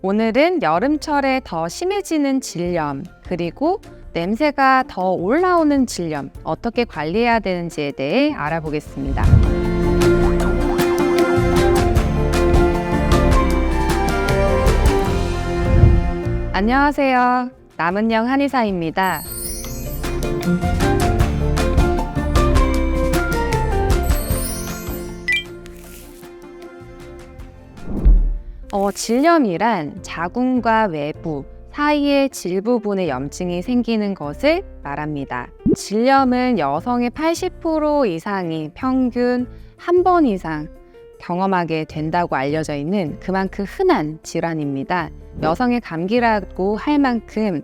오늘은 여름철에 더 심해지는 질염, 그리고 냄새가 더 올라오는 질염, 어떻게 관리해야 되는지에 대해 알아보겠습니다. 안녕하세요. 남은영 한의사입니다. 질염이란 자궁과 외부 사이의 질 부분에 염증이 생기는 것을 말합니다. 질염은 여성의 80% 이상이 평균 한 번 이상 경험하게 된다고 알려져 있는 그만큼 흔한 질환입니다. 여성의 감기라고 할 만큼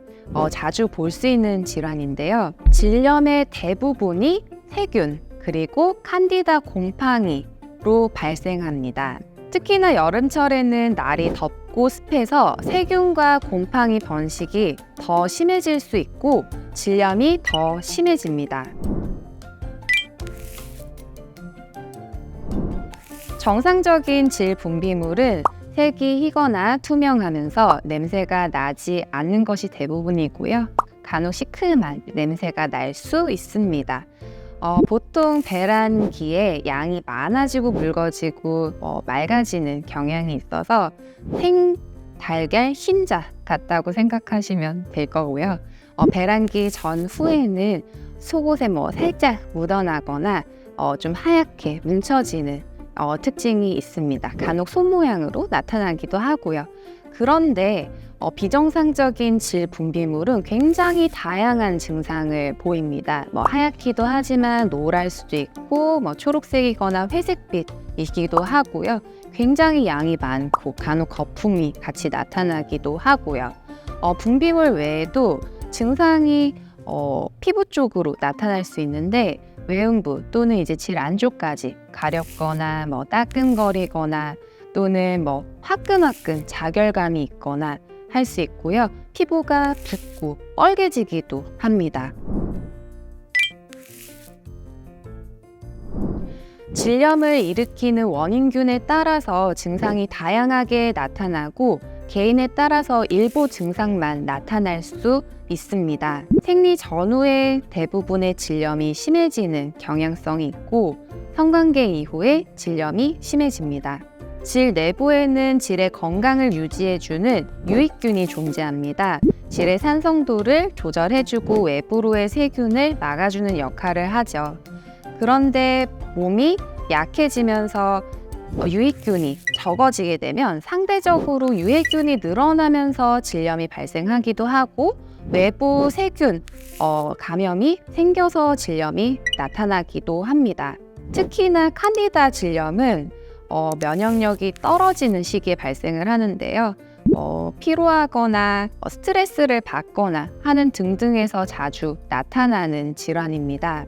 자주 볼 수 있는 질환인데요. 질염의 대부분이 세균 그리고 칸디다 곰팡이로 발생합니다. 특히나 여름철에는 날이 덥고 습해서 세균과 곰팡이 번식이 더 심해질 수 있고 질염이 더 심해집니다. 정상적인 질 분비물은 색이 희거나 투명하면서 냄새가 나지 않는 것이 대부분이고요. 간혹 시큼한 냄새가 날 수 있습니다. 보통 배란기에 양이 많아지고 묽어지고 맑아지는 경향이 있어서 생달걀 흰자 같다고 생각하시면 될 거고요. 배란기 전후에는 속옷에 살짝 묻어나거나 좀 하얗게 뭉쳐지는 특징이 있습니다. 간혹 손 모양으로 나타나기도 하고요. 그런데 비정상적인 질 분비물은 굉장히 다양한 증상을 보입니다. 하얗기도 하지만 노랄 수도 있고 초록색이거나 회색빛이기도 하고요. 굉장히 양이 많고 간혹 거품이 같이 나타나기도 하고요. 분비물 외에도 증상이 피부 쪽으로 나타날 수 있는데 외음부 또는 이제 질 안쪽까지 가렵거나 따끔거리거나 또는 화끈화끈 자결감이 있거나 할 수 있고요. 피부가 붓고 뻘개지기도 합니다. 질염을 일으키는 원인균에 따라서 증상이 다양하게 나타나고 개인에 따라서 일부 증상만 나타날 수 있습니다. 생리 전후에 대부분의 질염이 심해지는 경향성이 있고 성관계 이후에 질염이 심해집니다. 질 내부에는 질의 건강을 유지해주는 유익균이 존재합니다. 질의 산성도를 조절해주고 외부로의 세균을 막아주는 역할을 하죠. 그런데 몸이 약해지면서 유익균이 적어지게 되면 상대적으로 유해균이 늘어나면서 질염이 발생하기도 하고 외부 세균 감염이 생겨서 질염이 나타나기도 합니다. 특히나 칸디다 질염은 면역력이 떨어지는 시기에 발생을 하는데요. 피로하거나 스트레스를 받거나 하는 등등에서 자주 나타나는 질환입니다.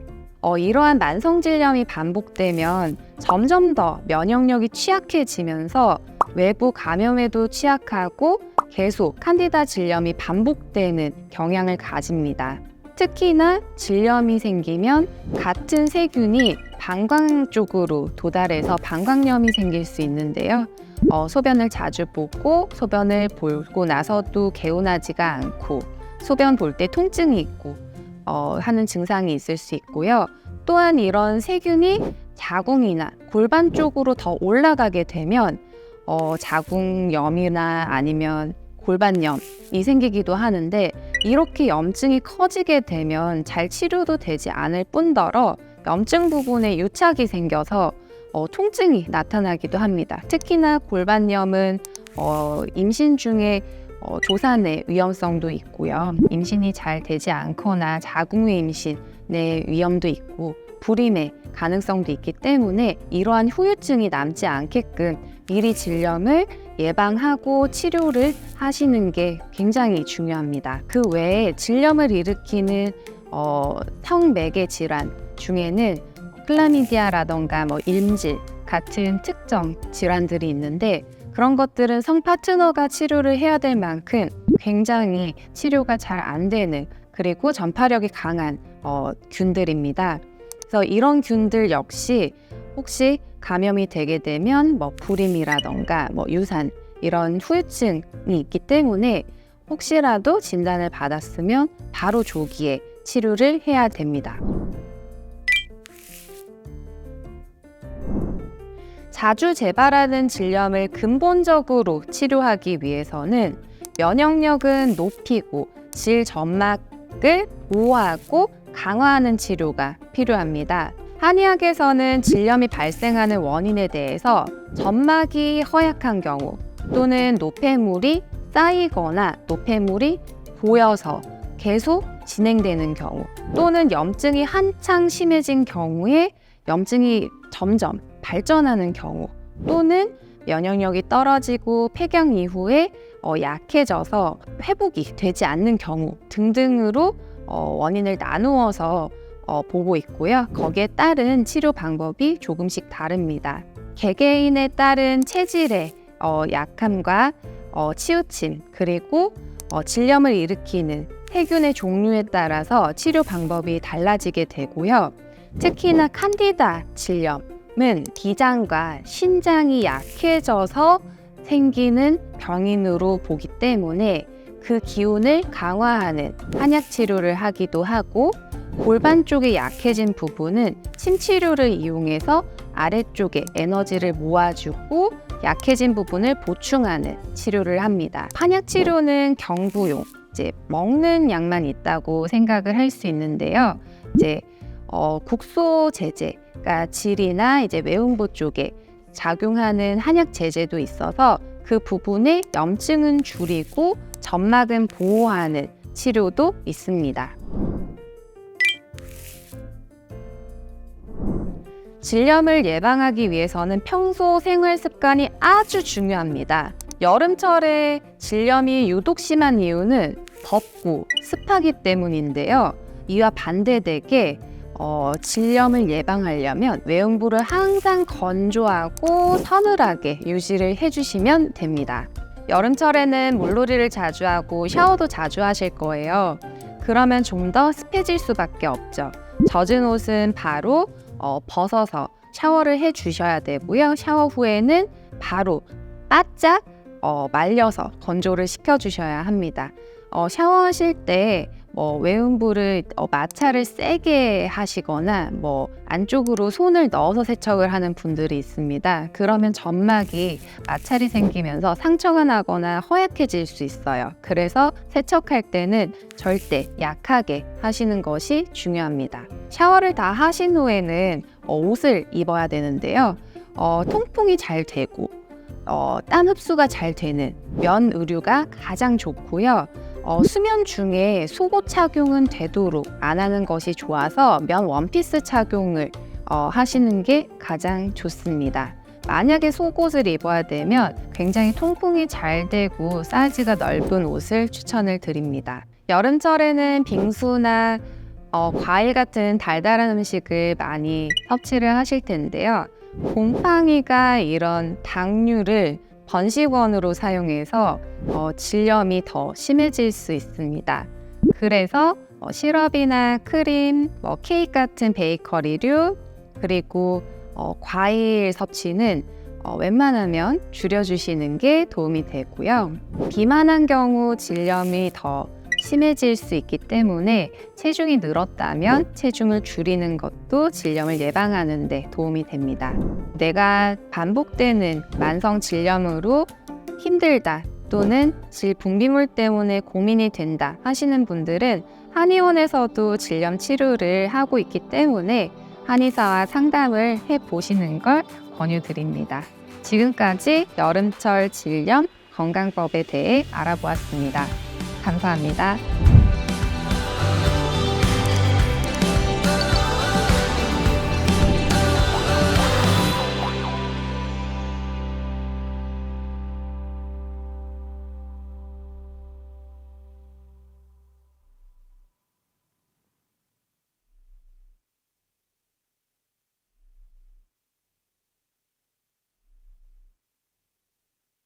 이러한 만성질염이 반복되면 점점 더 면역력이 취약해지면서 외부 감염에도 취약하고 계속 칸디다 질염이 반복되는 경향을 가집니다. 특히나 질염이 생기면 같은 세균이 방광 쪽으로 도달해서 방광염이 생길 수 있는데요. 소변을 자주 보고 소변을 보고 나서도 개운하지가 않고 소변 볼 때 통증이 있고 하는 증상이 있을 수 있고요. 또한 이런 세균이 자궁이나 골반 쪽으로 더 올라가게 되면 자궁염이나 아니면 골반염이 생기기도 하는데 이렇게 염증이 커지게 되면 잘 치료도 되지 않을 뿐더러 염증 부분에 유착이 생겨서 통증이 나타나기도 합니다. 특히나 골반염은 임신 중에 조산의 위험성도 있고요. 임신이 잘 되지 않거나 자궁외 임신의 위험도 있고 불임의 가능성도 있기 때문에 이러한 후유증이 남지 않게끔 미리 질염을 예방하고 치료를 하시는 게 굉장히 중요합니다. 그 외에 질염을 일으키는 성매개 질환 중에는 클라미디아라던가 일질 같은 특정 질환들이 있는데 그런 것들은 성 파트너가 치료를 해야 될 만큼 굉장히 치료가 잘 안 되는 그리고 전파력이 강한 균들입니다. 그래서 이런 균들 역시 혹시 감염이 되게 되면 불임이라던가 유산 이런 후유증이 있기 때문에 혹시라도 진단을 받았으면 바로 조기에 치료를 해야 됩니다. 자주 재발하는 질염을 근본적으로 치료하기 위해서는 면역력은 높이고 질 점막을 보호하고 강화하는 치료가 필요합니다. 한의학에서는 질염이 발생하는 원인에 대해서 점막이 허약한 경우 또는 노폐물이 쌓이거나 노폐물이 보여서 계속 진행되는 경우 또는 염증이 한창 심해진 경우에 염증이 점점 발전하는 경우 또는 면역력이 떨어지고 폐경 이후에 약해져서 회복이 되지 않는 경우 등등으로 원인을 나누어서 보고 있고요. 거기에 따른 치료 방법이 조금씩 다릅니다. 개개인에 따른 체질의 약함과 치우침 그리고 질염을 일으키는 세균의 종류에 따라서 치료 방법이 달라지게 되고요. 특히나 칸디다 질염은 기장과 신장이 약해져서 생기는 병인으로 보기 때문에 그 기운을 강화하는 한약 치료를 하기도 하고 골반 쪽에 약해진 부분은 침치료를 이용해서 아래쪽에 에너지를 모아주고 약해진 부분을 보충하는 치료를 합니다. 한약 치료는 경구용, 이제 먹는 약만 있다고 생각을 할 수 있는데요. 이제 국소 제제, 그러니까 질이나 이제 외음부 쪽에 작용하는 한약 제제도 있어서 그 부분의 염증은 줄이고 점막은 보호하는 치료도 있습니다. 질염을 예방하기 위해서는 평소 생활 습관이 아주 중요합니다. 여름철에 질염이 유독 심한 이유는 덥고 습하기 때문인데요. 이와 반대되게 질염을 예방하려면 외음부를 항상 건조하고 서늘하게 유지를 해주시면 됩니다. 여름철에는 물놀이를 자주 하고 샤워도 자주 하실 거예요. 그러면 좀 더 습해질 수밖에 없죠. 젖은 옷은 바로 벗어서 샤워를 해주셔야 되고요. 샤워 후에는 바로 바짝 말려서 건조를 시켜주셔야 합니다. 샤워하실 때 외음부를 마찰을 세게 하시거나 안쪽으로 손을 넣어서 세척을 하는 분들이 있습니다. 그러면 점막이 마찰이 생기면서 상처가 나거나 허약해질 수 있어요. 그래서 세척할 때는 절대 약하게 하시는 것이 중요합니다. 샤워를 다 하신 후에는 옷을 입어야 되는데요. 통풍이 잘 되고 땀 흡수가 잘 되는 면 의류가 가장 좋고요. 수면 중에 속옷 착용은 되도록 안 하는 것이 좋아서 면 원피스 착용을 하시는 게 가장 좋습니다. 만약에 속옷을 입어야 되면 굉장히 통풍이 잘 되고 사이즈가 넓은 옷을 추천을 드립니다. 여름철에는 빙수나 과일 같은 달달한 음식을 많이 섭취를 하실 텐데요. 곰팡이가 이런 당류를 번식원으로 사용해서 질염이 더 심해질 수 있습니다. 그래서 시럽이나 크림, 케이크 같은 베이커리류 그리고 과일 섭취는 웬만하면 줄여주시는 게 도움이 되고요. 비만한 경우 질염이 더 심해질 수 있기 때문에 체중이 늘었다면 체중을 줄이는 것도 질염을 예방하는 데 도움이 됩니다. 내가 반복되는 만성 질염으로 힘들다 또는 질 분비물 때문에 고민이 된다 하시는 분들은 한의원에서도 질염 치료를 하고 있기 때문에 한의사와 상담을 해보시는 걸 권유드립니다. 지금까지 여름철 질염 건강법에 대해 알아보았습니다. 감사합니다.